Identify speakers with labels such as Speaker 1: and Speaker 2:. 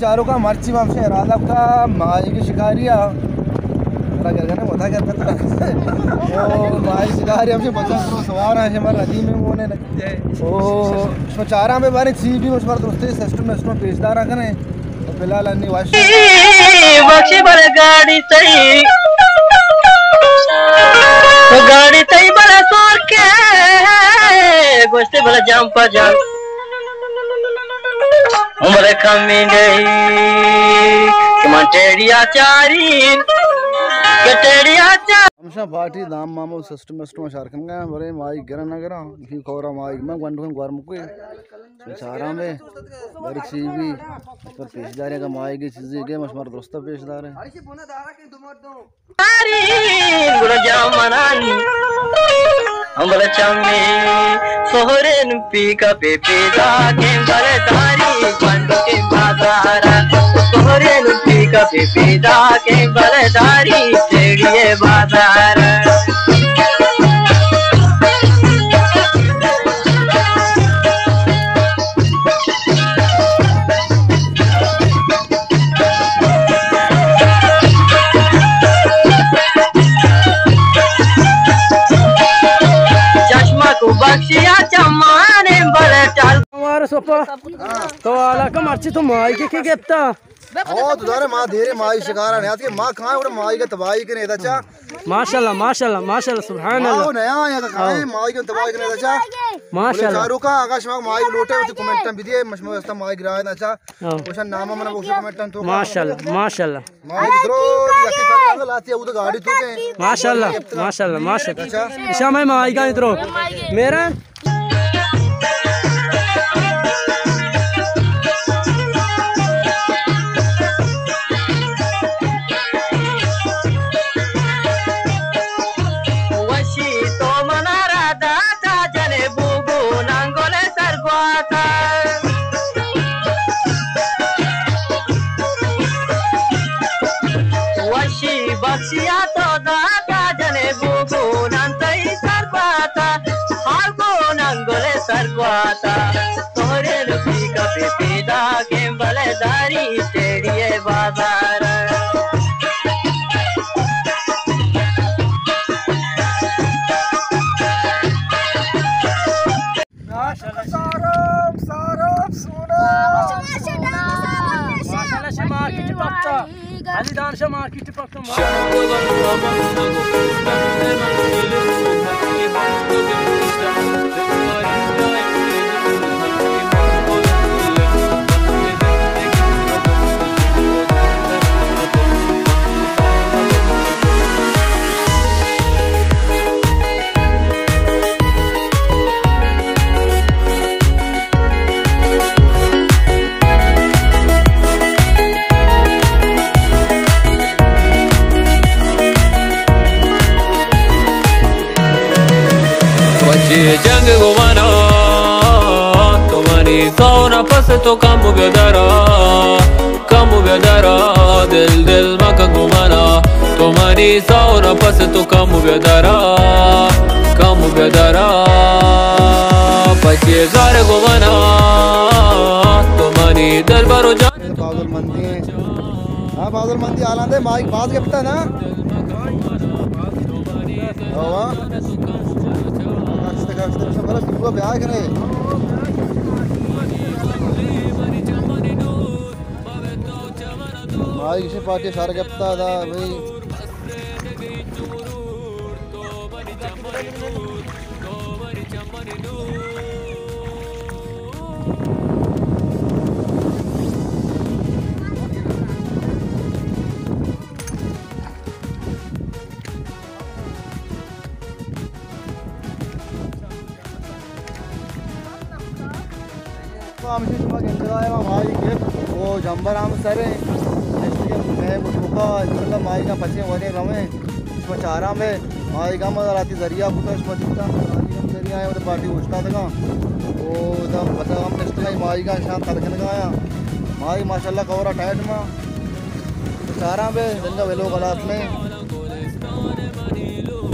Speaker 1: चारों का मर्ची हमसे इरादा का माई की शिकारिया माई शिकारी हमसे बचा सवार है हमारे नदी में वो नहीं चारा में बारे सी भी उस पर दोस्ती सिस्टम में पेशदार करें तो फिलहाल अन्य
Speaker 2: बख्शी बड़े गाड़ी तई बड़ा सोर के गोश्ते बड़ा जाम पा जाम उम्र कमी नहीं कमटेरिया चारीन कटेरिया चार
Speaker 1: हमशा पार्टी दाम मामो सिस्टम शारकन गया बड़े माई गिरा ना गिरा की खौरा माई मैं गंडुन गरम को चारा में बड़ी चीज़ पर पेशदार का माई की चीज़ें के मशमर दोस्त पेशदार है हमला चम्मी सोहरेन पी का पेपेदा के बलदारी बंद के बाजारा सोहरेन पी का पेपेदा के बलदारी तेड़िए बाजार बख्शिया चमाने बड़े टाल हमारा सोपा तो आला का मर्ची तो माई के गेप्ता ओ तुदारे मां धेरे माई शिकारा ने के मां खाए और माई के तबाही के ने दचा
Speaker 2: माशाल्लाह माशाल्लाह माशाल्लाह सुभान अल्लाह
Speaker 1: ओ नया आया का खाए माई के तबाही के ने दचा
Speaker 2: माशाल्लाह
Speaker 1: चारू का आकाश में माई लोटे उस कमेंट में दिए मशमू व्यवस्था माई गिराए ना अच्छा ओशन नाम मन वो कमेंट तो
Speaker 2: माशाल्लाह माशाल्लाह
Speaker 1: माई द्रो यकी कर लाती है वो तो गाड़ी तो के
Speaker 2: माशाल्लाह माशाल्लाह माशाल्लाह ईशा मैं माई का इधरो मेरा बख्शिया तो दाता जने बुगु नंतई सरपाता हागो नंगोले सरपाता तोरे रुपी का पेदा के बलदारी तेड़िए बाजार माशाल्लाह से मार्केट पक्का Ali dansa market pakka जंग गुमाना तुम्हारी सोना पस तो कम बेदरा दिल दिल मक गुमाना तुम्हारी सोना पस तो कम बेदरा पचे घर गुमाना तुम्हारी दिल बरो जान
Speaker 1: बादल मंदी है हां बादल मंदी आलांदे माइक बात के पता ना माई किसी पार्टी सारे के पता था भाई वो जंबर आम सर मतलब माई का पचे वने रमे उसमें चारा में माई का मजा आती जरिया पुता जरिया है पार्टी उछता था वो एकदम मतलब हम नेक्स्ट माई का शाम तड़कन का आया माई माशाल्लाह कवरा टाइट में चारा में जंगा वेलो गला में